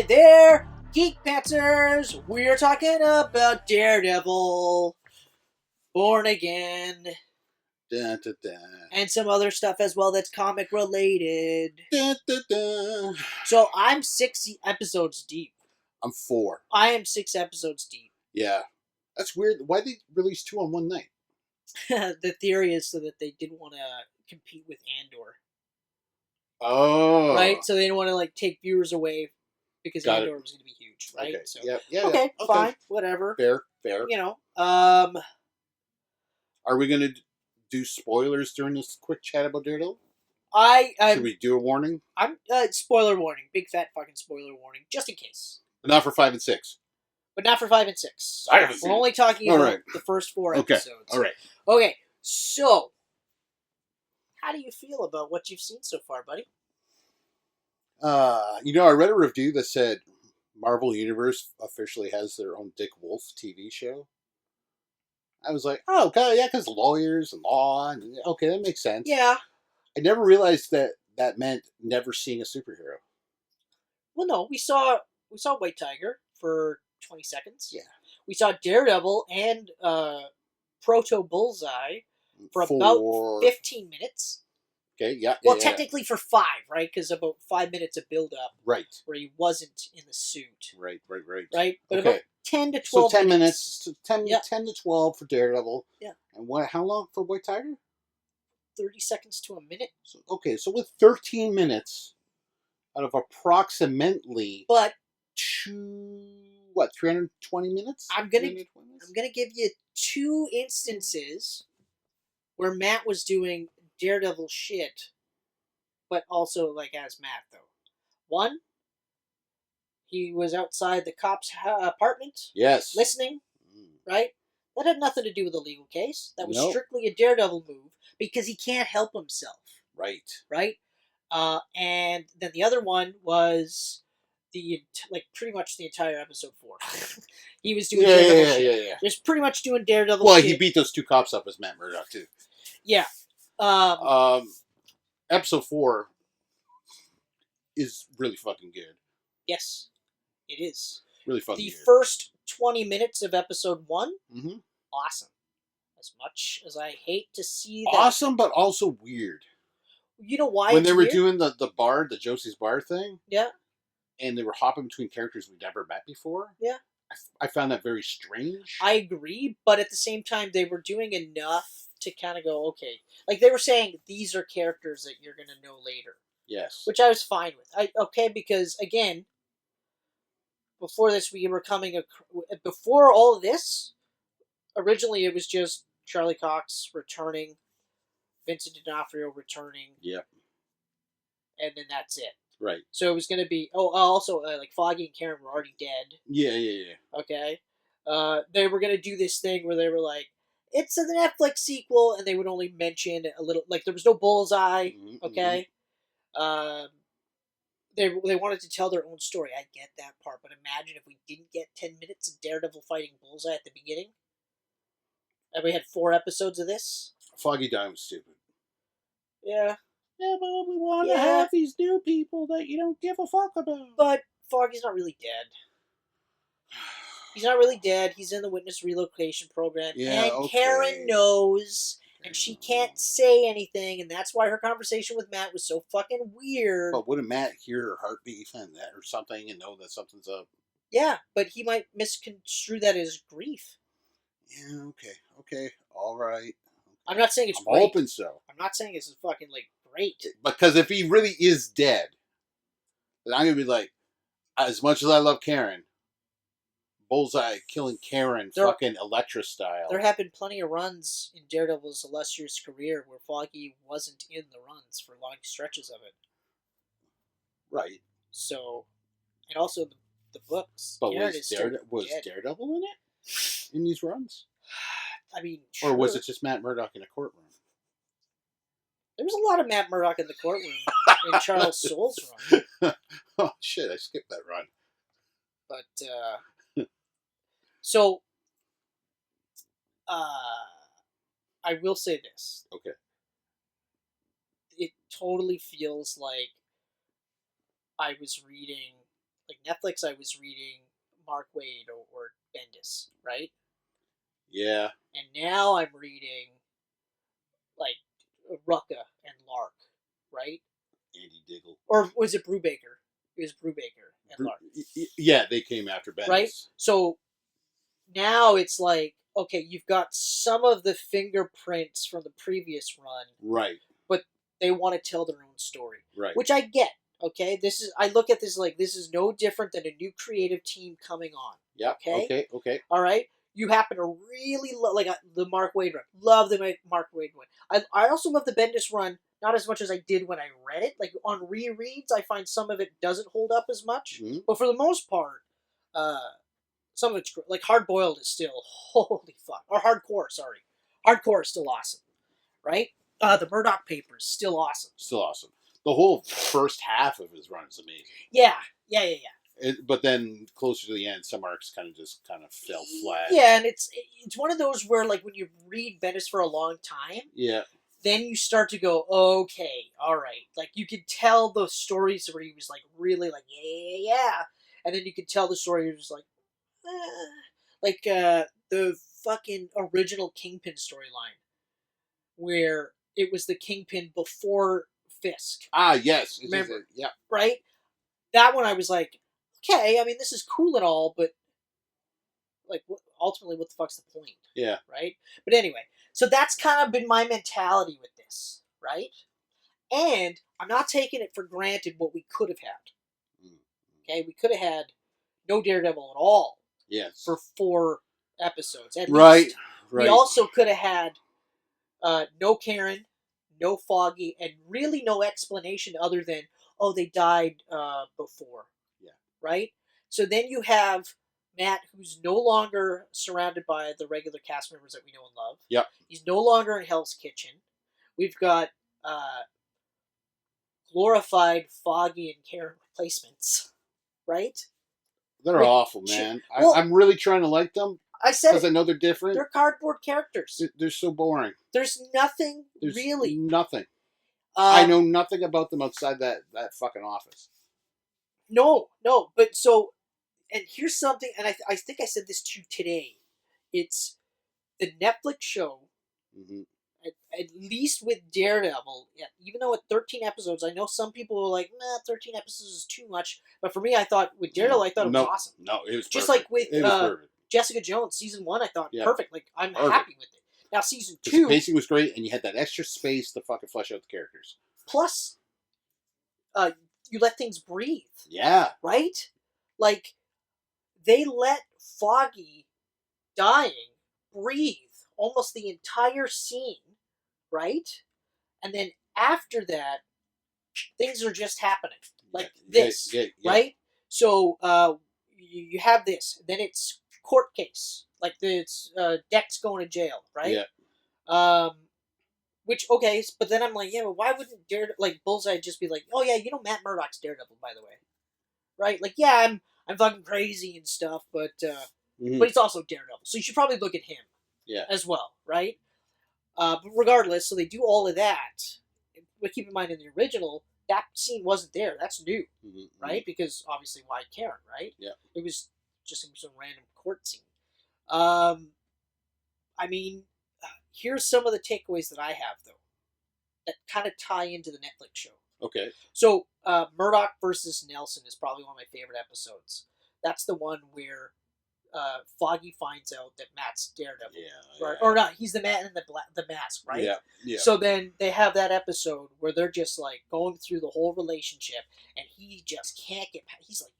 Hey there, Geek Pantsers! We're talking about Daredevil, Born Again, Da, da, da. and some other stuff as well that's comic related. Da, da, da. So I'm 6 episodes deep. I'm 4. I am 6 episodes deep. Yeah. That's weird. Why they release 2 on one night? The theory is so that they didn't want to compete with Andor. Oh. Right? So they didn't want to take viewers away because Got Andor it. was going to be huge, right? Okay. So, Yeah. okay, fine, whatever. Fair. Are we going to do spoilers during this quick chat about Daredevil? Should we do a warning? I'm spoiler warning, big fat fucking spoiler warning, just in case. But not for 5 and 6. But not for 5 and 6. I haven't We're seen only talking about the first 4 Okay. episodes. All right. Okay, so how do you feel about what you've seen so far, buddy? I read a review that said Marvel Universe officially has their own Dick Wolf TV show. I was like, oh, okay, yeah, because lawyers and law, and okay, that makes sense. Yeah. I never realized that meant never seeing a superhero. Well, no, we saw White Tiger for 20 seconds. Yeah. We saw Daredevil and Proto Bullseye for about 15 minutes. Okay, yeah. Well, technically for 5, right? Because about 5 minutes of build-up. Right. Where he wasn't in the suit. Right. Right? But okay. about 10 to 12 so 10 minutes. 10 to 12 for Daredevil. Yeah. And how long for White Tiger? 30 seconds to a minute. So with 13 minutes out of approximately... But... 320 minutes? I'm gonna give you 2 instances where Matt was doing Daredevil shit, but also as Matt though. One, he was outside the cop's apartment. Yes. Listening, right? That had nothing to do with the legal case. That was strictly a Daredevil move because he can't help himself. Right. Right. And then the other one was pretty much the entire episode 4. He was doing Daredevil shit. Yeah. He was pretty much doing Daredevil shit. Well, he beat those 2 cops up as Matt Murdock, too. Yeah. Episode 4 is really fucking good. Yes, it is. Really fucking good. The first 20 minutes of episode 1, awesome. As much as I hate to see that. Awesome, but also weird. You know why when they were doing the bar, the Josie's Bar thing? Yeah. And they were hopping between characters we've never met before. Yeah. I found that very strange. I agree, but at the same time, they were doing enough to kind of go, okay. They were saying, these are characters that you're going to know later. Yes. Which I was fine with. Because, again, before this, before all of this, originally it was just Charlie Cox returning, Vincent D'Onofrio returning. Yep. And then that's it. Right. So it was going to be... also, Foggy and Karen were already dead. Yeah. Okay. They were going to do this thing where they were like, it's a Netflix sequel, and they would only mention a little... there was no Bullseye, okay? They wanted to tell their own story. I get that part, but imagine if we didn't get 10 minutes of Daredevil fighting Bullseye at the beginning. And we had 4 episodes of this. Foggy Dime was stupid. Yeah. Yeah, but we want to have these new people that you don't give a fuck about. But Foggy's not really dead. He's not really dead. He's in the witness relocation program. Yeah, and Karen knows, and she can't say anything, and that's why her conversation with Matt was so fucking weird. But wouldn't Matt hear her heartbeat and that or something and know that something's up? Yeah, but he might misconstrue that as grief. Yeah, okay, all right. I'm not saying it's I'm hoping so. I'm not saying it's fucking, great. Because if he really is dead, then I'm going to be like, as much as I love Karen, Bullseye killing Karen fucking Elektra style. There have been plenty of runs in Daredevil's illustrious career where Foggy wasn't in the runs for long stretches of it. Right. So, and also the books. But was Daredevil in it? In these runs? I mean, sure. Or was it just Matt Murdock in a courtroom? There was a lot of Matt Murdock in the courtroom in Charles Soule's run. Oh, shit, I skipped that run. But, so, I will say this. Okay. It totally feels like I was reading like Netflix, I was reading Mark Waid or Bendis, right? Yeah. And now I'm reading like Rucka and Lark, right? Andy Diggle. Or was it Brubaker? It was Brubaker and Lark, Yeah, they came after Bendis. right? So now it's like, okay, you've got some of the fingerprints from the previous run, Right. but they want to tell their own story, Right. which I get. Okay, I look at this like this is no different than a new creative team coming on. Yeah. Okay. Okay. All right. You happen to really like the Mark Waid run. Love the Mark Waid run. I also love the Bendis run, not as much as I did when I read it. Like on rereads, I find some of it doesn't hold up as much, but for the most part, some of it's like Hard Boiled is still holy fuck, or Hardcore. Sorry, Hardcore is still awesome, right? The Murdoch Papers still awesome. Still awesome. The whole first half of his run is amazing. Yeah. But then closer to the end, some arcs kind of fell flat. Yeah, and it's one of those where like when you read Bendis for a long time, yeah, then you start to go, okay, all right. Like you could tell the stories where he was like really like yeah, and then you could tell the story where he was like, like the fucking original Kingpin storyline, where it was the Kingpin before Fisk. Ah, yes. Remember? Yeah. Right? That one I was like, okay, I mean, this is cool and all, but like, ultimately, what the fuck's the point? Yeah. Right? But anyway, so that's kind of been my mentality with this, right? And I'm not taking it for granted what we could have had. Okay? We could have had no Daredevil at all. Yes. For 4 episodes. At right. least. Right. We also could have had no Karen, no Foggy, and really no explanation other than, oh, they died before. Yeah. Right? So then you have Matt, who's no longer surrounded by the regular cast members that we know and love. Yep. He's no longer in Hell's Kitchen. We've got glorified Foggy and Karen replacements. Right? They're awful, man. Well, I'm really trying to like them. I said because I know they're different. They're cardboard characters. They're so boring. There's nothing really. Nothing. I know nothing about them outside that fucking office. No. But so, and here's something, and I think I said this to you today. It's the Netflix show, at least with Daredevil, even though at 13 episodes, I know some people were like, 13 episodes is too much. But for me, I thought, with Daredevil, I thought it was awesome. No, it was just perfect. like with Jessica Jones, season 1, I thought, perfect. Like, I'm happy with it. Now, season 2... the pacing was great, and you had that extra space to fucking flesh out the characters. Plus, you let things breathe. Yeah. Right? Like, they let Foggy dying breathe almost the entire scene, right? And then after that, things are just happening. Like this, right? So, you have this. Then it's court case. Like, it's Dex going to jail, right? Yeah. Which, okay, but then I'm like, yeah, but why wouldn't Bullseye just be like, oh yeah, Matt Murdock's Daredevil, by the way. Right? Like, yeah, I'm fucking crazy and stuff, but he's also Daredevil. So you should probably look at him. Yeah. As well, right? But regardless, so they do all of that. But keep in mind, in the original, that scene wasn't there. That's new, right? Because obviously, why Karen, right? Yeah. It was just some random court scene. I mean, here's some of the takeaways that I have, though, that kind of tie into the Netflix show. Okay. So, Murdoch versus Nelson is probably one of my favorite episodes. That's the one where Foggy finds out that Matt's Daredevil. Yeah. Right? Or not, he's the man in the mask, right? Yeah. So then they have that episode where they're just like going through the whole relationship, and he just can't get past. He's like,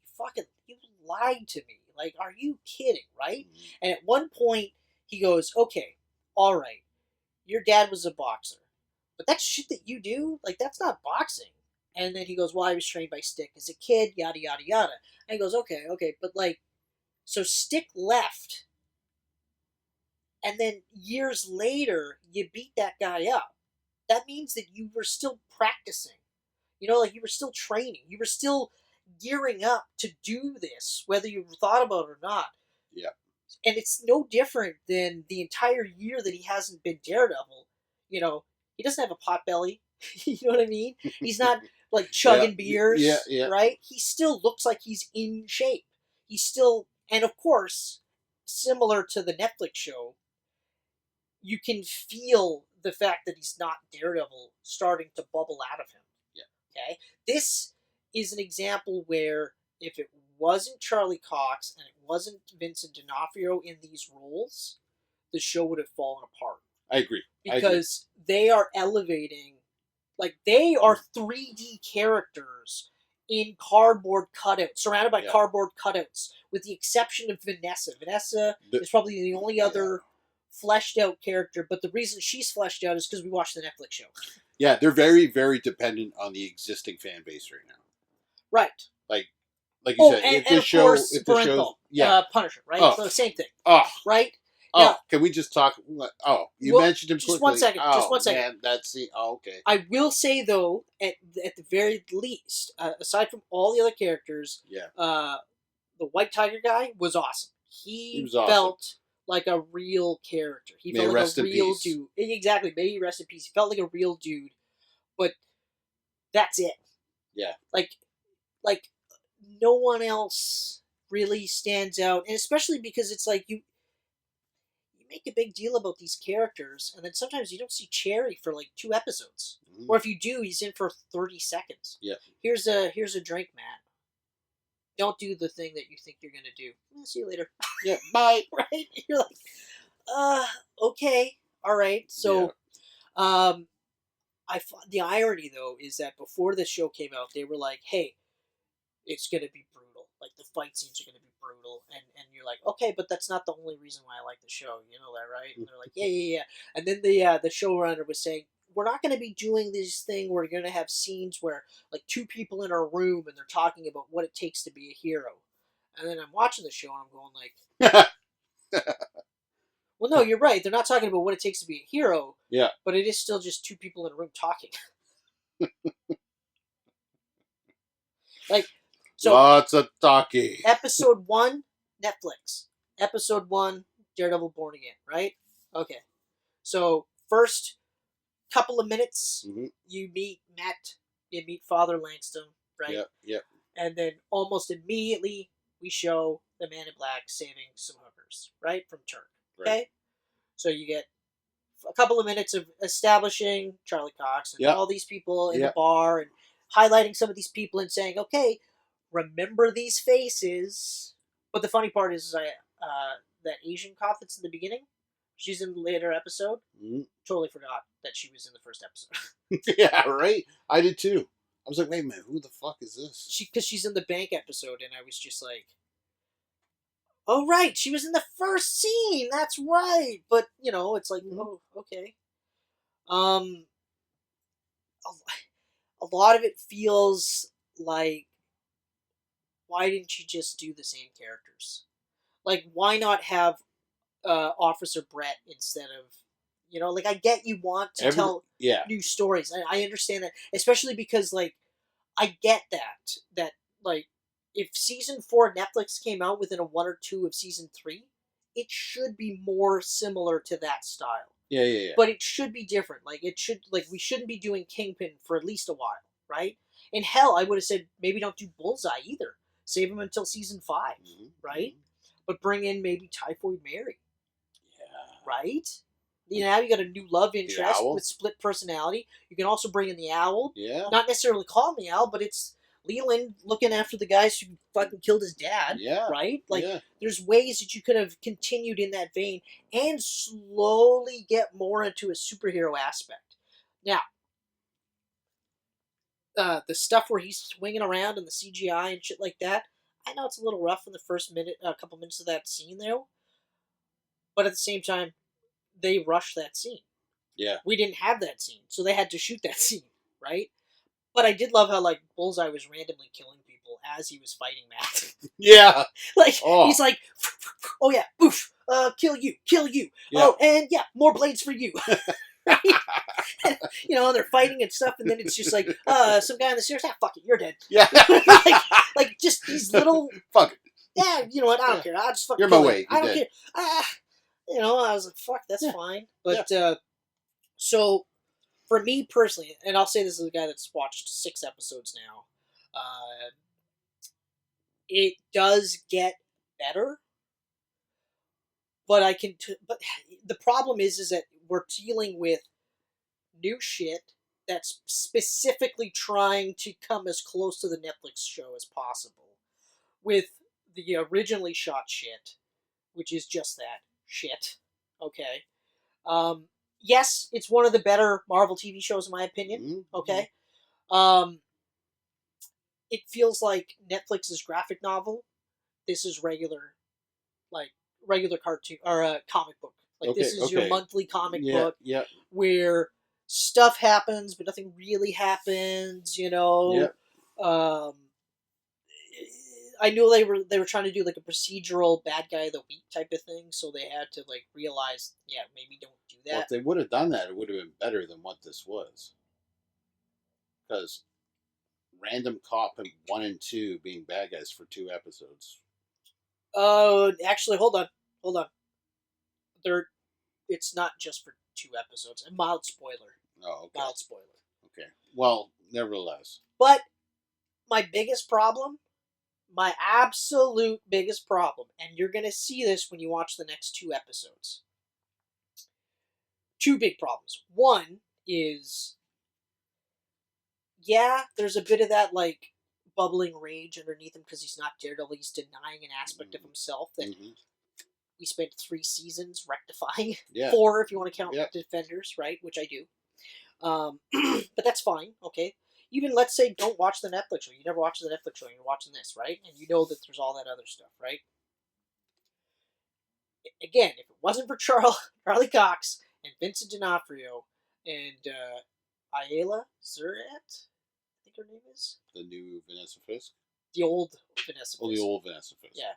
you lied to me. Like, are you kidding, right? And at one point, he goes, okay, all right, your dad was a boxer, but that shit that you do, like, that's not boxing. And then he goes, well, I was trained by Stick as a kid, yada, yada, yada. And he goes, okay, but like, so Stick left, and then years later, you beat that guy up. That means that you were still practicing. You know, like, you were still training. You were still gearing up to do this, whether you thought about it or not. Yeah. And it's no different than the entire year that he hasn't been Daredevil. You know, he doesn't have a pot belly. You know what I mean? He's not like chugging beers, yeah. right? He still looks like he's in shape. He's still, and of course, similar to the Netflix show, you can feel the fact that he's not Daredevil starting to bubble out of him. Yeah. Okay? This is an example where if it wasn't Charlie Cox and it wasn't Vincent D'Onofrio in these roles, the show would have fallen apart. I agree. Because they are elevating, like they are 3D characters in cardboard cutouts, surrounded by cardboard cutouts, with the exception of Vanessa. Vanessa is probably the only other fleshed out character, but the reason she's fleshed out is because we watched the Netflix show. Yeah, they're very, very dependent on the existing fan base right now. Right. Like you said, if the show, Punisher, right? Oh. So same thing. Oh. Right? Oh, now, can we just talk? Oh, you mentioned him quickly. Just one second. Oh, just one second. Man, that's the. Oh, okay. I will say though, at the very least, aside from all the other characters, the White Tiger guy was awesome. He was awesome. felt like a real character. He felt like a real dude. Exactly. May he rest in peace. He felt like a real dude. But that's it. Yeah. Like no one else really stands out, and especially because it's like you make a big deal about these characters, and then sometimes you don't see Cherry for like 2 episodes, or if you do, he's in for 30 seconds. Yeah. Here's a drink, Matt. Don't do the thing that you think you're gonna do. See you later. Yeah. Bye. Right? You're like, okay, all right. So, the irony though is that before this show came out, they were like, hey, it's gonna be brutal. Like the fight scenes are gonna be brutal, and you're like, okay, but that's not the only reason why I like the show. You know that, right? And they're like, yeah. And then the showrunner was saying, we're not gonna be doing this thing where you're gonna have scenes where like 2 people in a room and they're talking about what it takes to be a hero. And then I'm watching the show and I'm going like, well, no, you're right. They're not talking about what it takes to be a hero. Yeah. But it is still just 2 people in a room talking. Like. So, lots of talking. Episode 1, Netflix. Episode 1, Daredevil Born Again, right? Okay. So, first couple of minutes, you meet Matt, you meet Father Langston, right? Yep. And then almost immediately, we show the Man in Black saving some hookers, right? From Turk, okay? Right. So, you get a couple of minutes of establishing Charlie Cox and all these people in the bar and highlighting some of these people and saying, okay, remember these faces. But the funny part is that Asian cop that's in the beginning, she's in the later episode. Totally forgot that she was in the first episode. Yeah, right? I did too. I was like, wait a minute, who the fuck is this? Because she's in the bank episode, and I was just like, oh, right, she was in the first scene, that's right. But, it's like, oh, okay. A lot of it feels like, why didn't you just do the same characters? Like, why not have Officer Brett instead of, I get you want to tell new stories. I understand that, especially because, like, I get that, like, if season 4 Netflix came out within a 1 or 2 of season 3, it should be more similar to that style. Yeah. But it should be different. Like, we shouldn't be doing Kingpin for at least a while, right? And hell, I would have said maybe don't do Bullseye either. Save him until season 5, right? But bring in maybe Typhoid Mary. Yeah. Right? Now you got a new love interest with split personality. You can also bring in the Owl. Yeah. Not necessarily call him the Owl, but it's Leland looking after the guys who fucking killed his dad. Yeah. Right? Like, there's ways that you could have continued in that vein and slowly get more into a superhero aspect. Now, the stuff where he's swinging around and the CGI and shit like that, I know it's a little rough in the first couple minutes of that scene though, but at the same time, they rushed that scene. Yeah. We didn't have that scene, so they had to shoot that scene, right? But I did love how, like, Bullseye was randomly killing people as he was fighting Matt. Yeah. Like, he's like, oh yeah, oof, kill you. Yeah. Oh, and yeah, more blades for you. Right? And, they're fighting and stuff, and then it's just like, some guy on the stairs, fuck it, you're dead. Yeah. like just these little... Fuck it. Yeah, you know what, I don't care. I'll just fucking You're my way. I don't care. I was like, fuck, that's fine. But, so, for me personally, and I'll say this as a guy that's watched 6 episodes now, it does get better, but but the problem is that we're dealing with new shit that's specifically trying to come as close to the Netflix show as possible, with the originally shot shit, which is just that shit. Okay. Yes, it's one of the better Marvel TV shows in my opinion. Mm-hmm. Okay. It feels like Netflix's graphic novel. This is regular cartoon or a comic book. Like this is your monthly comic book where stuff happens, but nothing really happens. You know. I knew they were trying to do like a procedural bad guy of the week type of thing, so they had to like realize, maybe don't do that. Well, if they would have done that, it would have been better than what this was. Because random cop in 1 and 2 being bad guys for 2 episodes. Oh, actually, hold on. It's not just for 2 episodes. A mild spoiler. Oh, okay. Mild spoiler. Okay. Well, nevertheless. But my biggest problem, my absolute biggest problem, and you're going to see this when you watch the next 2 episodes. 2 big problems. One is, there's a bit of that, like, bubbling rage underneath him because he's not Daredevil. He's denying an aspect of himself that we spent 3 seasons rectifying. 4 if you want to count Defenders, right? Which I do. But that's fine, okay? Even, let's say, don't watch the Netflix show. You never watched the Netflix show, and you're watching this, right? And you know that there's all that other stuff, right? Again, if it wasn't for Charlie Cox and Vincent D'Onofrio and Ayala Zaret, I think her name is? The new Vanessa Fisk? The old Vanessa Fisk. Oh, the old Vanessa Fisk. Yeah.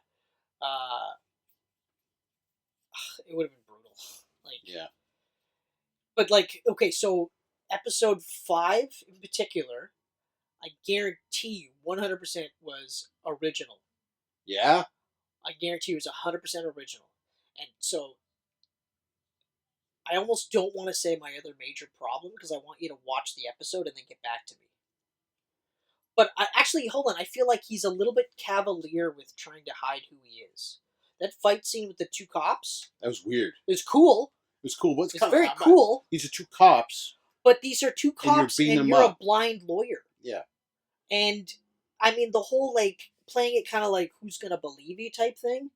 It would have been brutal. But, like, okay, so episode 5 in particular, I guarantee you 100% was original. Yeah? I guarantee you it was 100% original. And so I almost don't want to say my other major problem because I want you to watch the episode and then get back to me. But hold on. I feel like he's a little bit cavalier with trying to hide who he is. That fight scene with the 2 cops. That was weird. It was cool. It was cool. It's very cool. These are 2 cops. But these are 2 cops and you're a blind lawyer. Yeah. And, I mean, the whole, like, playing it kind of like who's going to believe you type thing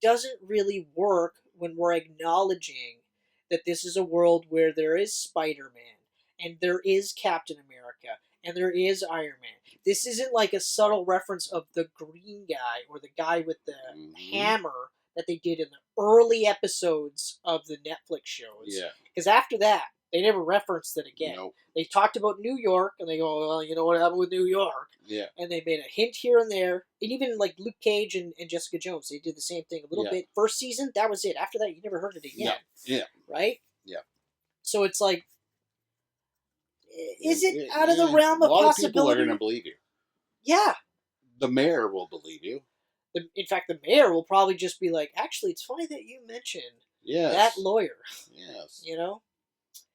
doesn't really work when we're acknowledging that this is a world where there is Spider-Man and there is Captain America and there is Iron Man. This isn't like a subtle reference of the green guy or the guy with the hammer that they did in the early episodes of the Netflix shows. Yeah. Because after that, they never referenced it again. Nope. They talked about New York, and they go, well, you know what happened with New York? Yeah. And they made a hint here and there. And even like Luke Cage and Jessica Jones, they did the same thing a little bit. First season, that was it. After that, you never heard it again. No. Yeah. Right? Yeah. So it's like, is it out of the realm of possibility? A lot of people are going to believe you. Yeah. The mayor will believe you. In fact, the mayor will probably just be like, actually, it's funny that you mentioned that lawyer. Yes. You know?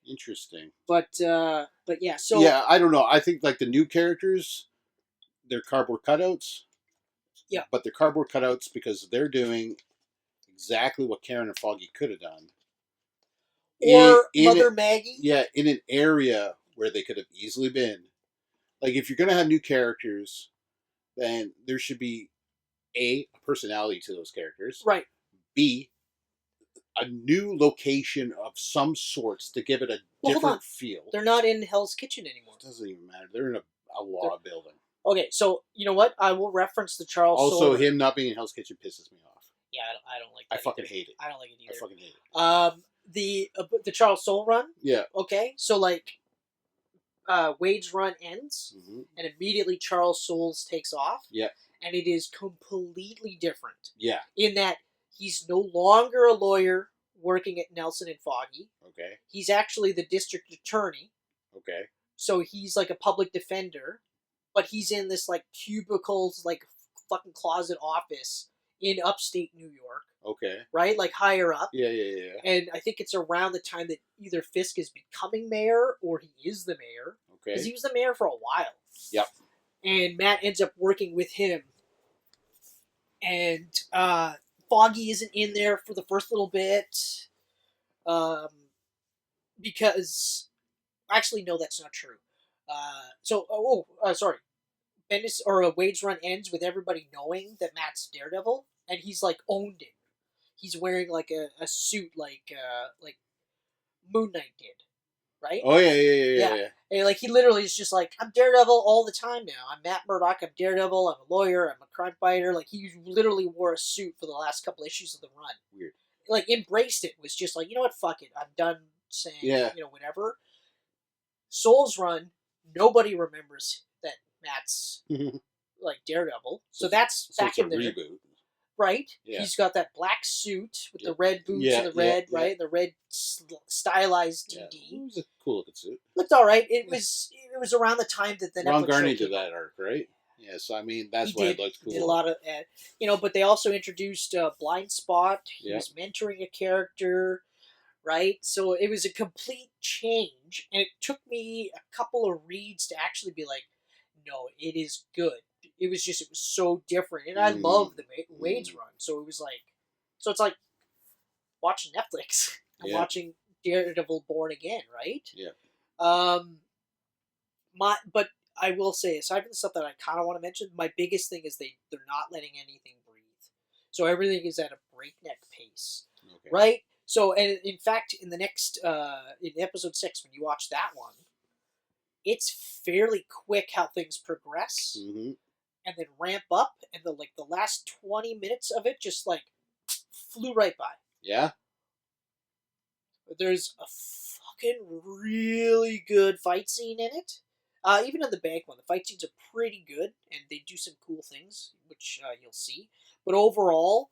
Interesting. But yeah, so... Yeah, I don't know. I think, like, the new characters, they're cardboard cutouts. Yeah. But they're cardboard cutouts because they're doing exactly what Karen and Foggy could have done. Or Mother Maggie. Yeah, in an area where they could have easily been. Like, if you're going to have new characters, then there should be, A, a personality to those characters. Right. B, a new location of some sorts to give it a different feel. They're not in Hell's Kitchen anymore. It doesn't even matter. They're in a law building. Okay, so, you know what? I will reference the Charles Also, Soule. him not being in Hell's Kitchen pisses me off. Yeah, I don't like that. I fucking hate it. I don't like it either. I fucking hate it. The Charles Soule run? Yeah. Okay, so, like, Wade's run ends, and immediately Charles Soule's takes off. Yeah. And it is completely different. Yeah. In that he's no longer a lawyer working at Nelson and Foggy. Okay. He's actually the district attorney. Okay. So he's like a public defender, but he's in this like cubicles, like fucking closet office in upstate New York. Okay. right? Like higher up. Yeah. And I think it's around the time that either Fisk is becoming mayor or he is the mayor. Because Okay. he was the mayor for a while. Yep. And Matt ends up working with him. And Foggy isn't in there for the first little bit. Because... Actually, no, that's not true. Sorry. Bendis or Wade's run ends with everybody knowing that Matt's Daredevil, and he's like owned it. He's wearing like a suit like Moon Knight did, right? Oh yeah. And like he literally is just like, I'm Daredevil all the time now. I'm Matt Murdock. I'm Daredevil. I'm a lawyer. I'm a crime fighter. Like he literally wore a suit for the last couple issues of the run. Weird. Like embraced it. Was just like, you know what? Fuck it. I'm done saying whatever. Soul's run, nobody remembers that Matt's like Daredevil. So that's back in the reboot. Right? Yeah. He's got that black suit with the red boots and the red, right? The red stylized DD. It was a cool looking suit. Looked all right. It was around the time that the Ron Netflix Garney show did that arc, right? Yeah, so I mean that's why he it looked cool. Did a lot of, but they also introduced Blind Spot. He was mentoring a character. Right? So it was a complete change, and it took me a couple of reads to actually be like, no, it is good. It was so different, and I love the Wade's run. So it was like, it's like watching Netflix. I'm watching Daredevil Born Again, right? Yeah. But I will say, aside from the stuff that I kind of want to mention, my biggest thing is they're not letting anything breathe. So everything is at a breakneck pace, right? So, and in fact, in the next, in episode 6, when you watch that one, it's fairly quick how things progress, and then ramp up, and the last 20 minutes of it just like flew right by. Yeah. There's a fucking really good fight scene in it. Even in the bank one, the fight scenes are pretty good, and they do some cool things, which you'll see. But overall,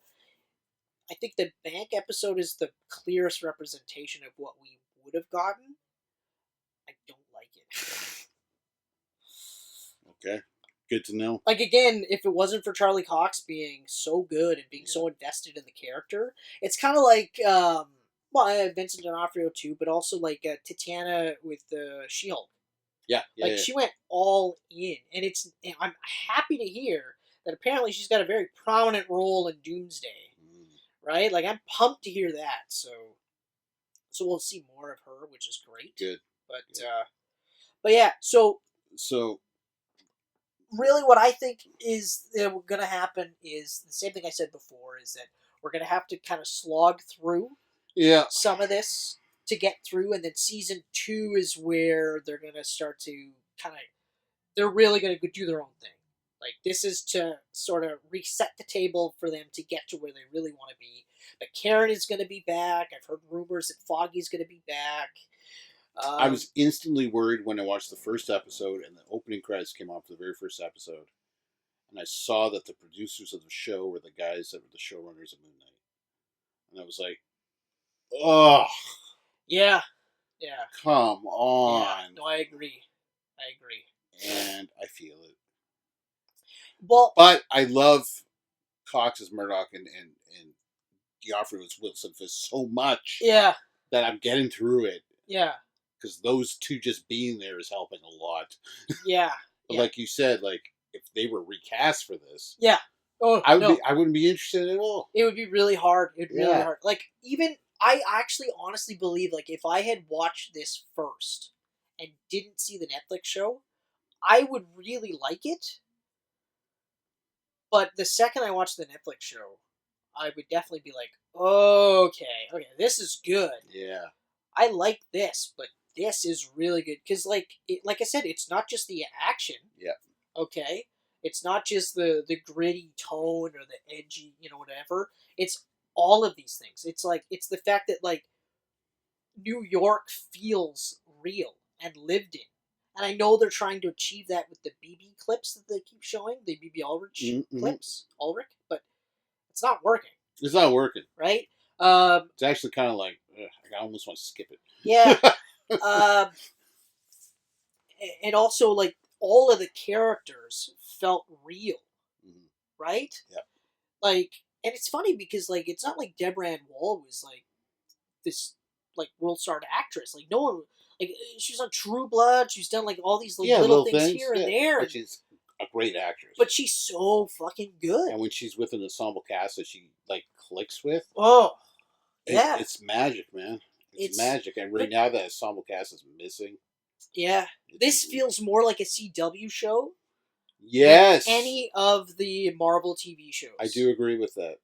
I think the bank episode is the clearest representation of what we would have gotten. I don't like it. Okay. Good to know. Like, again, if it wasn't for Charlie Cox being so good and being so invested in the character, it's kind of like, Vincent D'Onofrio too, but also like Tatiana with She-Hulk. Yeah. She went all in, and I'm happy to hear that apparently she's got a very prominent role in Doomsday. Right? Like, I'm pumped to hear that, so we'll see more of her, which is great. Good. But yeah, so really what I think is going to happen is the same thing I said before, is that we're going to have to kind of slog through some of this to get through, and then season 2 is where they're going to start to they're really going to do their own thing. Like, this is to sort of reset the table for them to get to where they really want to be. But Karen is going to be back. I've heard rumors that Foggy's going to be back. I was instantly worried when I watched the first episode and the opening credits came on for the very first episode. And I saw that the producers of the show were the guys that were the showrunners of Moon Knight. And I was like, ugh. Yeah. Come on. Yeah. No, I agree. And I feel it. Well, but I love Cox as Murdoch and D'Onofrio as Wilson Fisk so much. Yeah. That I'm getting through it. Yeah. Because those two just being there is helping a lot. Yeah. But like you said, like if they were recast for this, I wouldn't be interested at all. It would be really hard. Hard. Like, even I actually honestly believe, like, if I had watched this first and didn't see the Netflix show, I would really like it. But the second I watched the Netflix show, I would definitely be like, okay, this is good. Yeah. I like this, but this is really good. Because, like I said, it's not just the action. Yeah. Okay? It's not just the gritty tone or the edgy, whatever. It's all of these things. It's like, it's the fact that, like, New York feels real and lived in. And I know they're trying to achieve that with the BB clips that they keep showing, the BB Ulrich clips, but it's not working. It's not working. Right? It's actually kind of like, I almost want to skip it. Yeah. And also, like, all of the characters felt real. Right? Yeah. Like, And it's funny because like it's not like Deborah Ann Woll was like this like world star actress. Like no one like she's on True Blood. She's done like all these like, Yeah, little little things things. here and Yeah, there. but she's a great actress. But she's so fucking good. And when she's with an ensemble cast that she like clicks with, oh yeah, it's magic, man. It's magic. And right now that ensemble cast is missing. Yeah, this feels more like a CW show. Yes, than any of the Marvel TV shows. I do agree with that.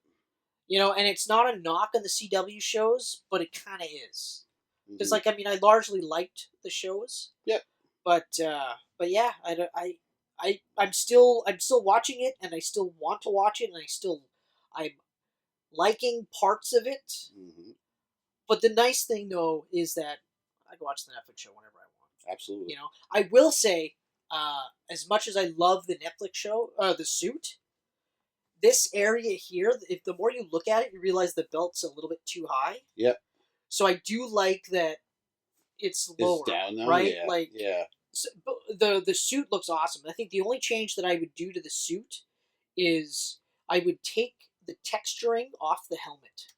You know, and it's not a knock on the CW shows, but it kind of is. Because, Mhm. like, I mean, I largely liked the shows. Yep. But yeah, I'm still watching it, and I still want to watch it, and I'm liking parts of it. Mhm. But the nice thing though is that I can watch the Netflix show whenever I want. Absolutely. You know, I will say, as much as I love the Netflix show, The Suit, this area here, if the more you look at it, you realize the belt's a little bit too high. Yep. So I do like that it's lower, it's down now, right? Yeah. Like, yeah. So, the suit looks awesome. I think the only change that I would do to the suit is I would take the texturing off the helmet.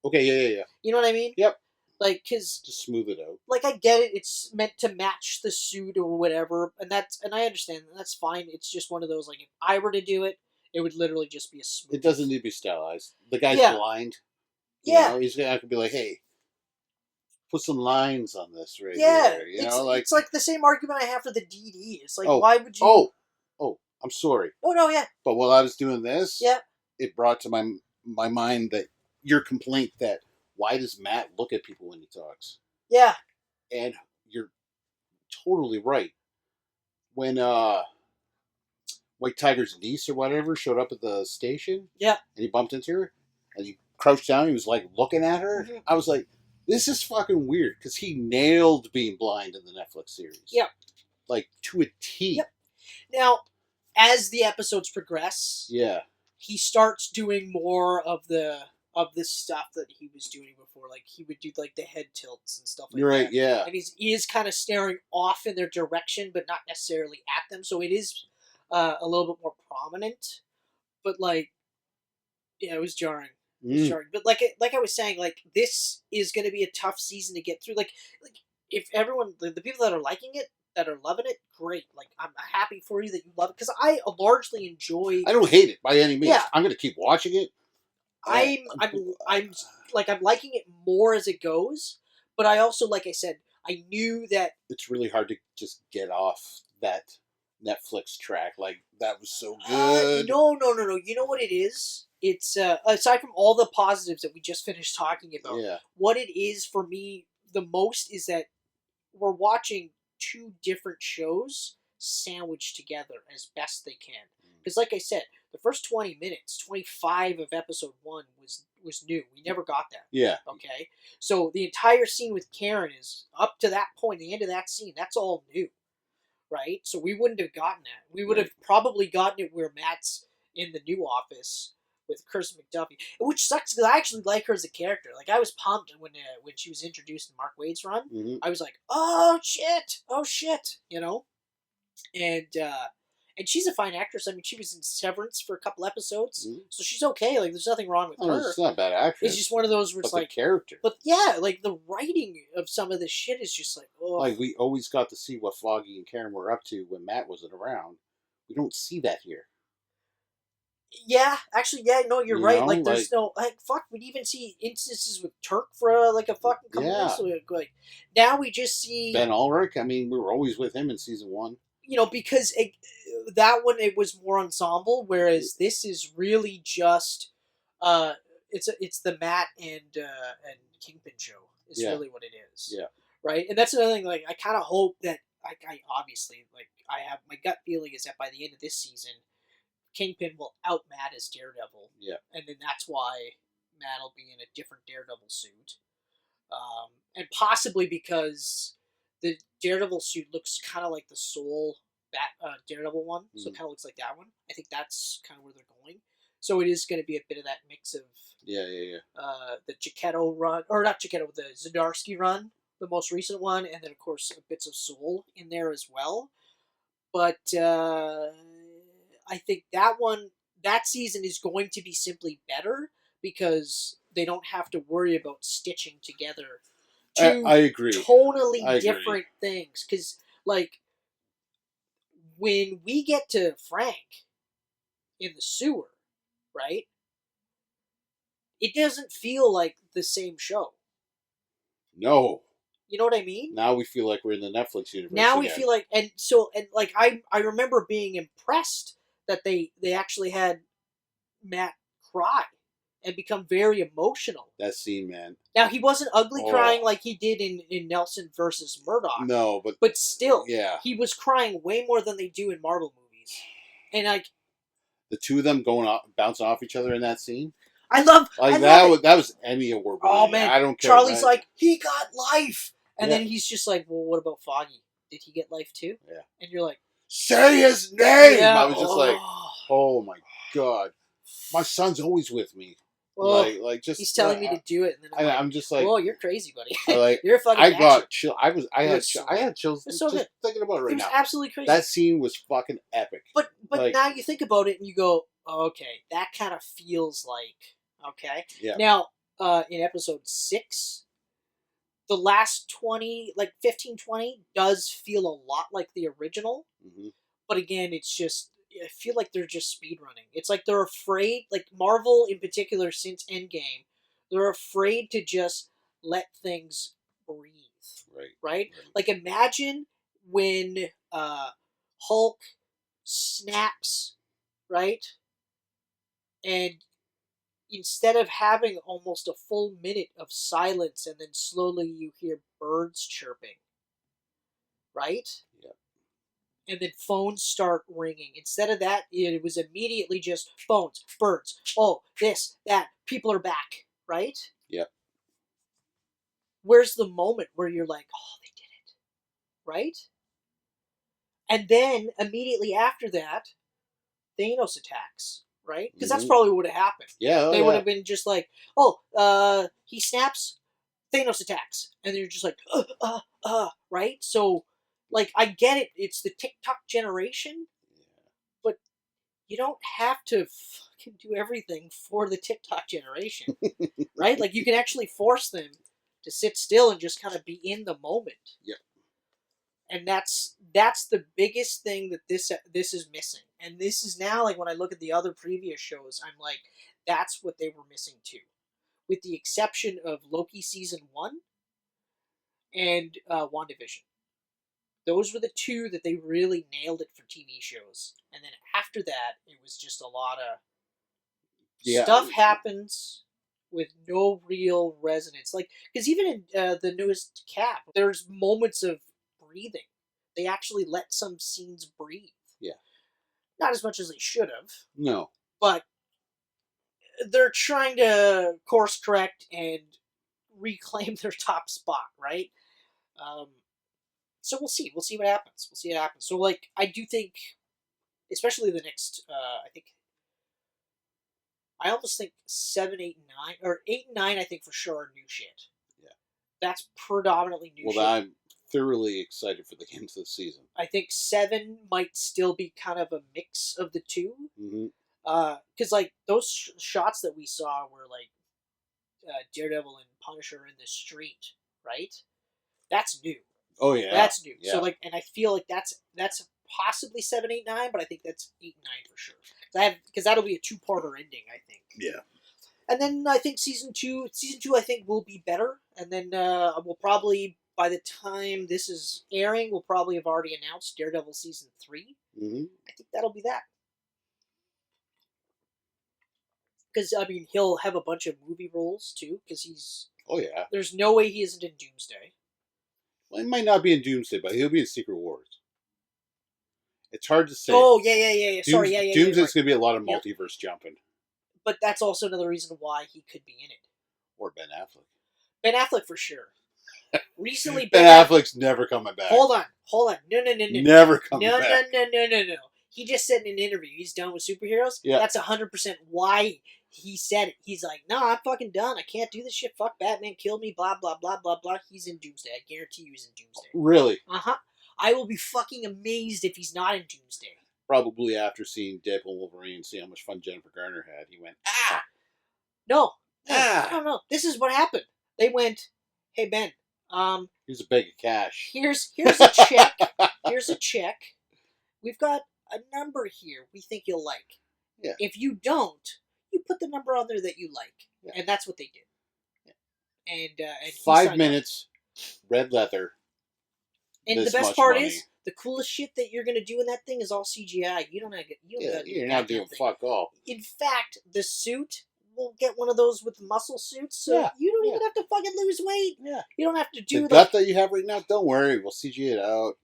Okay. Yeah. You know what I mean? Yep. Like, cause just smooth it out. Like, I get it. It's meant to match the suit or whatever, and I understand. That's fine. It's just one of those, like, if I were to do it, it would literally just be a smooth. It doesn't need to be stylized. The guy's blind. You know, he's gonna have to be like, hey, put some lines on this right here. You know, like it's like the same argument I have for the DD. It's like, why would you? Oh, I'm sorry. Oh no, yeah. But while I was doing this, it brought to my mind that your complaint that why does Matt look at people when he talks? Yeah. And you're totally right. When White Tiger's niece or whatever showed up at the station, and he bumped into her, and he crouched down, he was like looking at her. Mm-hmm. I was like, this is fucking weird because he nailed being blind in the Netflix series. Yep. Like to a T. Yep. Now, as the episodes progress, he starts doing more of the stuff that he was doing before. Like he would do like the head tilts and stuff like that. You're right, yeah. And he is kind of staring off in their direction, but not necessarily at them. So it is a little bit more prominent. But like, yeah, it was jarring. But like I was saying, like this is going to be a tough season to get through. Like if everyone, the people that are liking it, that are loving it, great. Like I'm happy for you that you love it because I largely enjoy. I don't hate it by any means. Yeah. I'm going to keep watching it. I'm liking it more as it goes, but I also, like I said, I knew that it's really hard to just get off that Netflix track. Like that was so good. No. You know what it is? It's aside from all the positives that we just finished talking about, what it is for me the most is that we're watching two different shows sandwiched together as best they can. Because like I said, the first 20 minutes, 25 of episode 1 was new. We never got that. Yeah. Okay? So the entire scene with Karen is up to that point, the end of that scene, that's all new. Right? So we wouldn't have gotten that. We would have probably gotten it where Matt's in the new office with Kirsten McDuffie, which sucks because I actually like her as a character. Like I was pumped when she was introduced in Mark Waid's run. Mm-hmm. I was like, oh shit, you know, and she's a fine actress. I mean, she was in Severance for a couple episodes, so she's okay. Like there's nothing wrong with her. It's not a bad actress. It's just one of those where it's like character. But yeah, like the writing of some of this shit is just like, oh. Like we always got to see what Foggy and Karen were up to when Matt wasn't around. We don't see that here. Yeah, actually, no, you're right. Like, there's no, fuck, we'd even see instances with Turk for, a fucking couple months. Like, now we just see... Ben Ulrich, I mean, we were always with him in season 1. You know, because that one, it was more ensemble, whereas this is really just, it's the Matt and Kingpin show, is really what it is. Yeah. Right? And that's another thing, like, I kind of hope that, I obviously, like, I have, my gut feeling is that by the end of this season, Kingpin will out Matt as Daredevil. Yeah. And then that's why Matt will be in a different Daredevil suit. And possibly because the Daredevil suit looks kind of like the Soul Daredevil one. So it kind of looks like that one. I think that's kind of where they're going. So it is going to be a bit of that mix of... the Giacchetto run, or not Giacchetto, the Zdarsky run, the most recent one, and then, of course, bits of Soul in there as well. But... I think that one, that season is going to be simply better because they don't have to worry about stitching together two I agree. tonally I agree. different things. Because, like, when we get to Frank in the sewer, right? It doesn't feel like the same show. No. You know what I mean? Now we feel like we're in the Netflix universe. Now we again. feel like, and like I remember being impressed that they actually had Matt cry and become very emotional. That scene, man. Now he wasn't ugly crying like he did in Nelson versus Murdoch. No, but still, yeah, he was crying way more than they do in Marvel movies. And like the two of them bouncing off each other in that scene. I love that was Emmy Award. Oh man, I don't care. Charlie's like, he got life, and then he's just like, well, what about Foggy? Did he get life too? Yeah. And you're like, say his name. Yeah, I was just like, oh my god, my son's always with me. Like just he's telling me to do it, and then I'm just like, oh, you're crazy, buddy. Like, you're a fucking. I got chill. I had chills so just thinking about it right it was now. Absolutely crazy. That scene was fucking epic. But like, now you think about it and you go, oh, okay, that kind of feels like okay. Yeah. Now, in episode 6, the last 20, like 15, 20, does feel a lot like the original. Mm-hmm. But again, it's just, I feel like they're just speedrunning. It's like they're afraid, like Marvel in particular since Endgame, they're afraid to just let things breathe. Right? Like imagine when Hulk snaps, right? And instead of having almost a full minute of silence and then slowly you hear birds chirping, right? Yeah. And then phones start ringing. Instead of that, it was immediately just phones, birds, oh, this, that, people are back, right? Yeah. Where's the moment where you're like, oh, they did it, right? And then immediately after that, Thanos attacks, right? Because that's probably what would have happened. Yeah, they would have been just like, oh, he snaps, Thanos attacks, and you're just like, right? So, like, I get it. It's the TikTok generation, but you don't have to fucking do everything for the TikTok generation, right? Like, you can actually force them to sit still and just kind of be in the moment. Yeah. And that's the biggest thing that this is missing. And this is now, like, when I look at the other previous shows, I'm like, that's what they were missing too. With the exception of Loki Season 1 and WandaVision. Those were the two that they really nailed it for TV shows. And then after that, it was just a lot of stuff happens with no real resonance. Like, because even in the newest Cap, there's moments of breathing. They actually let some scenes breathe. Yeah. Not as much as they should have. No. But they're trying to course correct and reclaim their top spot, right? So we'll see. We'll see what happens. So, like, I do think, especially the next, I almost think 7, 8, 9, or 8 and 9, I think for sure are new shit. Yeah. That's predominantly new shit. Well, I'm thoroughly excited for the end of the season. I think 7 might still be kind of a mix of the two. Mm-hmm. Because, like, those shots that we saw were, like, Daredevil and Punisher in the street, right? That's new. Oh, yeah. That's new. Yeah. So, like, and I feel like that's possibly 7, 8, 9, but I think that's 8 and 9 for sure. Because that'll be a 2-parter ending, I think. Yeah. And then I think season two, I think will be better. And then we'll probably, by the time this is airing, we'll probably have already announced Daredevil season 3. Mm-hmm. I think that'll be that. Because, I mean, he'll have a bunch of movie roles, too, because he's... Oh, yeah. There's no way he isn't in Doomsday. Well, he might not be in Doomsday, but he'll be in Secret Wars. It's hard to say. Oh, yeah. Sorry, yeah. Doomsday's going to be a lot of multiverse jumping. But that's also another reason why he could be in it. Or Ben Affleck. Ben Affleck, for sure. Recently, Ben Affleck's never coming back. Hold on. No. Never coming back. No. He just said in an interview he's done with superheroes. Yeah. That's 100% why he said it. He's like, no, I'm fucking done. I can't do this shit. Fuck Batman. Kill me. Blah, blah, blah, blah, blah. He's in Doomsday. I guarantee you he's in Doomsday. Really? Uh-huh. I will be fucking amazed if he's not in Doomsday. probably after seeing Deadpool and Wolverine, see how much fun Jennifer Garner had, he went, ah, No, ah. no. This is what happened. They went, hey Ben, Here's a bag of cash. here's a check. Here's a check. We've got a number here we think you'll like. Yeah. If you don't, you put the number on there that you like, Yeah. and that's what they did. Yeah. And 5 minutes, red leather. And the best part is, the coolest shit that you're gonna do in that thing is all CGI. You don't have you're not doing fuck all. In fact, the suit, we'll get one of those with muscle suits, so you don't even have to fucking lose weight. Yeah. You don't have to do the gut that you have right now. Don't worry, we'll CG it out.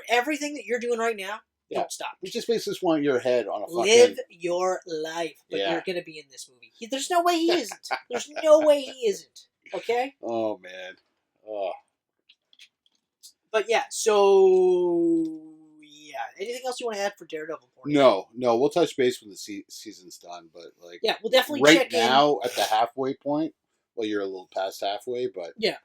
Everything that you're doing right now. Don't stop. We just basically just want your head on a fucking... Live your life, but you're gonna be in this movie. There's no way he isn't. There's no way he isn't. Okay. Oh man. Oh. But yeah, so yeah. Anything else you want to add for Daredevil? No. We'll touch base when the season's done. But like, yeah, we'll definitely right check now at the halfway point. Well, you're a little past halfway, but yeah,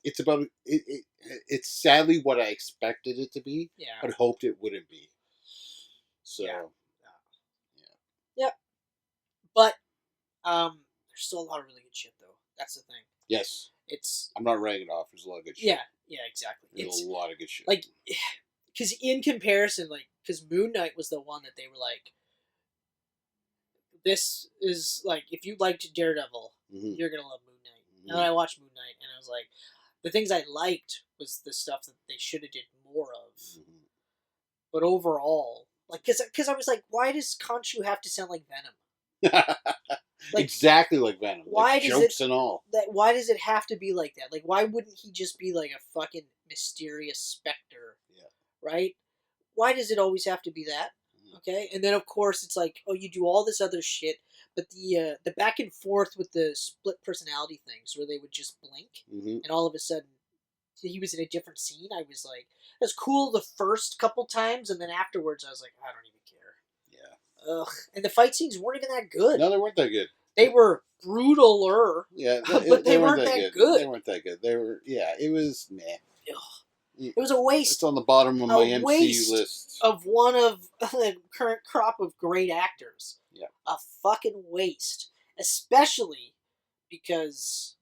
it's about it. It's sadly what I expected it to be. Yeah, but hoped it wouldn't be. So yeah. But there's still a lot of really good shit though. That's the thing. Yes. I'm not writing it off. There's a lot of good shit. Yeah, exactly. There's a lot of good shit. Like, because in comparison, like, because Moon Knight was the one that they were like, this is, like, if you liked Daredevil, you're going to love Moon Knight. And then I watched Moon Knight, and I was like, the things I liked was the stuff that they should have did more of. But overall, like, because I was like, why does Khonshu have to sound like Venom? Like, exactly like Venom. Why like does jokes and all. Why does it have to be like that? Like, why wouldn't he just be like a fucking mysterious specter? Yeah. Right? Why does it always have to be that? Okay? And then, of course, it's like, oh, you do all this other shit, but the back and forth with the split personality things where they would just blink, and all of a sudden he was in a different scene. I was like, that's cool the first couple times, and then afterwards I was like, I don't even care. Ugh. And the fight scenes weren't even that good. No, they weren't that good. They were brutaler. Yeah, but they weren't that good. They weren't that good. They were, it was meh. Ugh. It was a waste. It's on the bottom of my MCU list. Of one of the current crop of great actors. Yeah. A fucking waste. Especially because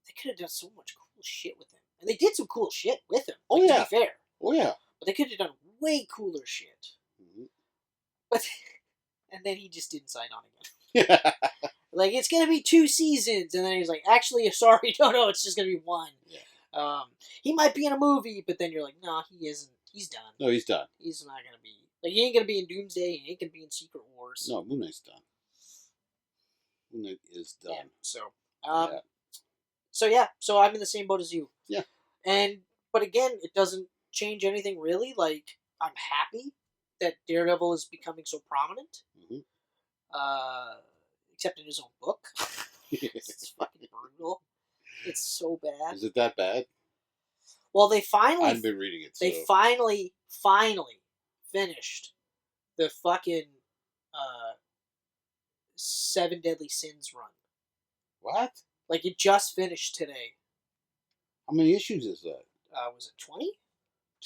they could have done so much cool shit with him. And they did some cool shit with him. Like, to be fair. Oh, yeah. But they could have done way cooler shit. But, and then he just didn't sign on again. Like, it's going to be 2 seasons. And then he's like, actually, sorry, no, it's just going to be 1. Yeah. He might be in a movie, but then you're like, no, he isn't. He's done. No, he's done. He's not going to be. Like, he ain't going to be in Doomsday. He ain't going to be in Secret Wars. No, Moon Knight's done. Moon Knight is done. Yeah, so I'm in the same boat as you. Yeah. But again, it doesn't change anything really. Like, I'm happy that Daredevil is becoming so prominent. Except in his own book. It's fucking brutal. It's so bad. Is it that bad? Well, they finally... I've been reading it, so... They finally finished the fucking 7 Deadly Sins run. What? Like, it just finished today. How many issues is that? Was it 20?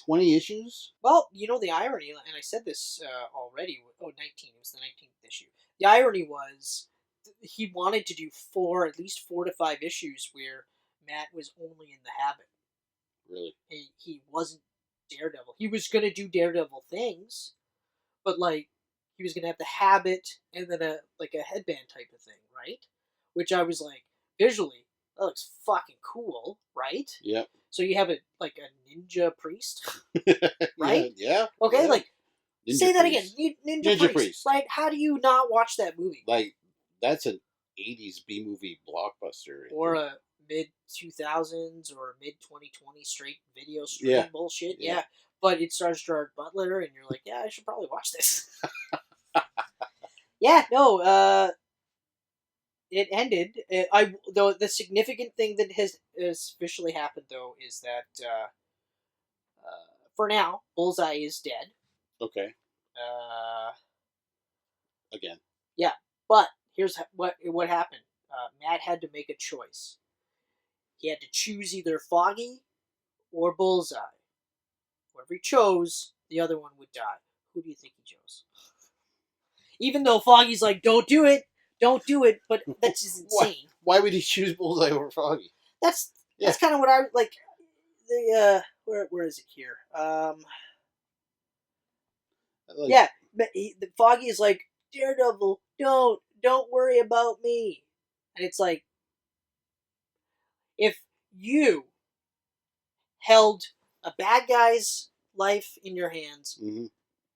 20 issues? Well, you know the irony, and I said this already. 19. It was the 19th issue. The irony was he wanted to do at least 4 to 5 issues where Matt was only in the Habit. Really? He wasn't Daredevil. He was going to do Daredevil things, but like he was going to have the Habit and then a headband type of thing, right? Which I was like, visually, that looks fucking cool, right? Yep. So you have a ninja priest, right? Yeah. Okay, yeah. Like ninja say that priest. again. Ninja priest, right? How do you not watch that movie? Like that's an 80s B movie blockbuster, or a mid 2000s or mid 2020 straight video stream bullshit. Yeah, but it stars Gerard Butler, and you're like, yeah, I should probably watch this. It ended. Though the significant thing that has officially happened though is that for now, Bullseye is dead. Okay. Again. Yeah, but here's what happened. Matt had to make a choice. He had to choose either Foggy or Bullseye. whoever he chose, the other one would die. Who do you think he chose? Even though Foggy's like, don't do it, but that's just insane. Why would he choose Bullseye over Foggy? That's kind of what I like. The where is it here? The Foggy is like, Daredevil, don't worry about me, and it's like, if you held a bad guy's life in your hands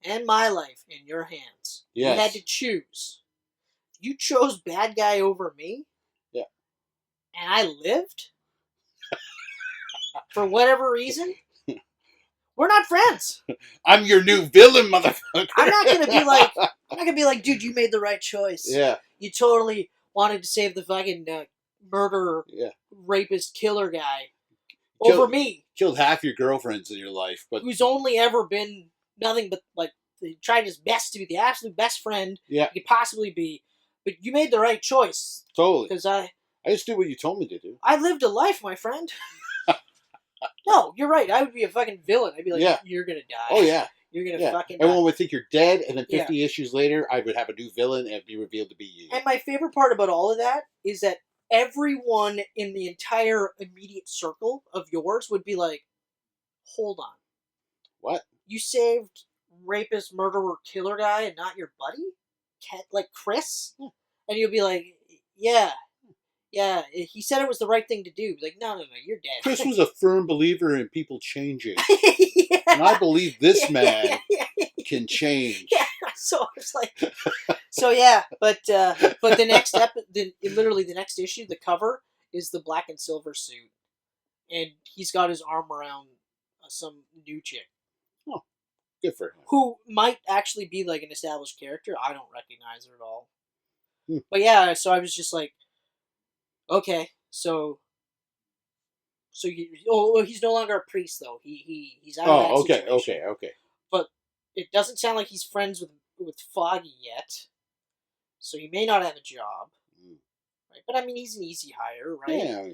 and my life in your hands, you had to choose. You chose bad guy over me, and I lived for whatever reason. We're not friends. I'm your new villain, motherfucker. I'm not gonna be like, dude, you made the right choice. Yeah. You totally wanted to save the fucking murderer, rapist, killer guy over me. Killed half your girlfriends in your life, but who's only ever been nothing but like he tried his best to be the absolute best friend he could possibly be. But you made the right choice. Totally. Because I just did what you told me to do. I lived a life, my friend. No, you're right. I would be a fucking villain. I'd be like, you're gonna die. Oh yeah. You're gonna fucking die. Everyone would think you're dead, and then 50 issues later, I would have a new villain, and it'd be revealed to be you. And my favorite part about all of that is that everyone in the entire immediate circle of yours would be like, hold on. What? You saved rapist, murderer, killer guy and not your buddy? Like Chris? And you'll be like, yeah, he said it was the right thing to do. Like, no, you're dead. Chris was a firm believer in people changing. And I believe this man can change. Yeah, so it's like, but the next literally the next issue, the cover is the black and silver suit, and he's got his arm around some new chick. Oh, good for him. Who might actually be like an established character. I don't recognize her at all. But yeah, so I was just like, okay, so he's no longer a priest though. He's out of that situation. Okay. But it doesn't sound like he's friends with Foggy yet, so he may not have a job. Right? But I mean, he's an easy hire, right? Yeah.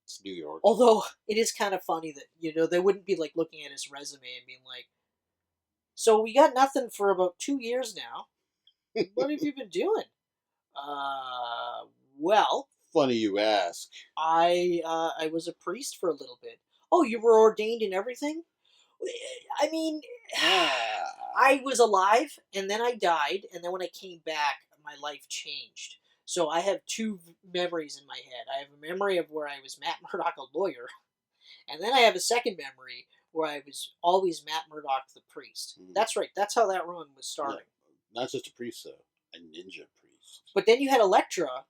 It's New York. Although it is kind of funny that they wouldn't be like looking at his resume and being like, "So we got nothing for about 2 years now. What have you been doing?" Well. Funny you ask. I was a priest for a little bit. Oh, you were ordained in everything? I mean, I was alive, and then I died, and then when I came back, my life changed. So I have two memories in my head. I have a memory of where I was Matt Murdock, a lawyer, and then I have a second memory where I was always Matt Murdock, the priest. That's right. That's how that run was starting. Yeah. Not just a priest, though. A ninja priest. But then you had Elektra,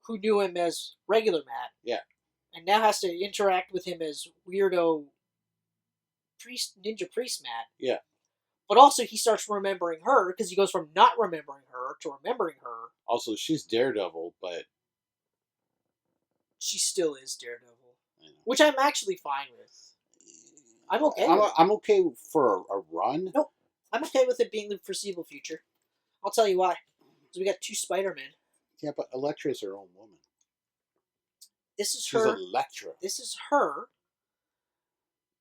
who knew him as regular Matt. Yeah. And now has to interact with him as weirdo ninja priest Matt. Yeah. But also he starts remembering her, because he goes from not remembering her to remembering her. Also, she's Daredevil, but she still is Daredevil. Which I'm actually fine with. I'm okay with it. I'm okay for a run. Nope. I'm okay with it being the foreseeable future. I'll tell you why. Because we got 2 Spider-Men. Yeah, but Elektra is her own woman. She's Elektra. This is her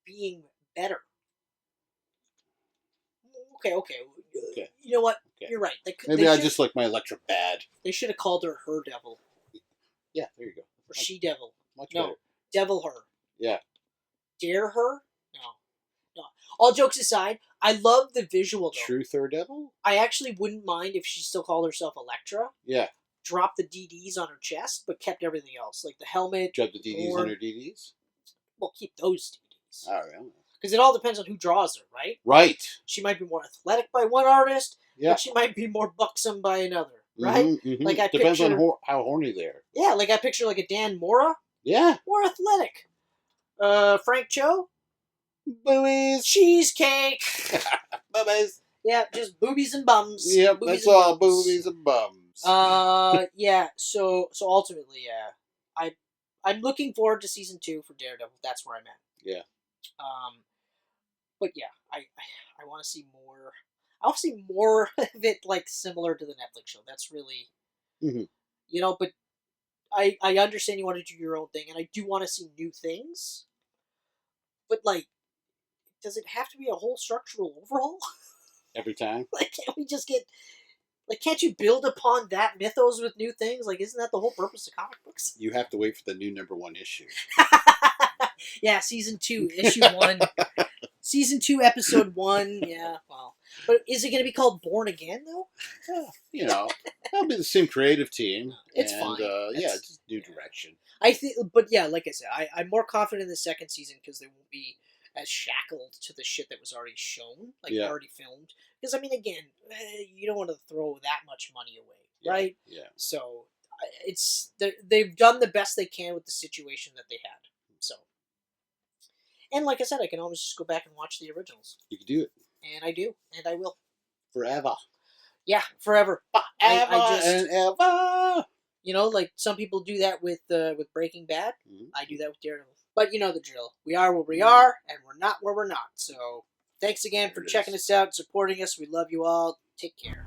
being better. Okay. You know what? Okay. You're right. Maybe I just like my Elektra bad. They should have called her Devil. Yeah, there you go. Or She-Devil. Much better. Devil her. Yeah. Dare her? No. All jokes aside, I love the visual though. Truth or Devil? I actually wouldn't mind if she still called herself Elektra. Yeah. Dropped the DDs on her chest, but kept everything else. Like the helmet. Drop the DDs on her DDs? Well, keep those DDs. All right. Because it all depends on who draws her, right? Right. She might be more athletic by one artist, but she might be more buxom by another, right? Like I depends on how horny they are. Yeah, like I picture like a Dan Mora. Yeah. More athletic. Frank Cho. Boobies. Cheesecake. Boobies. Yeah, just boobies and bums. Yep, that's all boobies and bums. Yeah. So ultimately, I'm looking forward to season 2 for Daredevil. That's where I'm at. Yeah. But yeah, I want to see more. I want to see more of it, like similar to the Netflix show. That's really, But I understand you want to do your own thing, and I do want to see new things. But like, does it have to be a whole structural overhaul? Every time. Like, can't we just get like? Can't you build upon that mythos with new things? Like, isn't that the whole purpose of comic books? You have to wait for the new #1 issue. Yeah, season 2, issue 1. Season 2, episode 1. Yeah, well, but is it going to be called Born Again though? You know, that'll be the same creative team. It's and, fine. Yeah, it's just new direction. I think, but yeah, like I said, I'm more confident in the second season because they won't be as shackled to the shit that was already shown, like already filmed. Because I mean, again, you don't want to throw that much money away, right? Yeah. So it's they've done the best they can with the situation that they had. So, and like I said, I can always just go back and watch the originals. You can do it. And I do, and I will. Forever. Yeah, forever. Forever I and ever. You know, like some people do that with Breaking Bad. Mm-hmm. I do that with Daredevil. But you know the drill. We are where we are, and we're not where we're not. So thanks again for checking us out, supporting us. We love you all. Take care.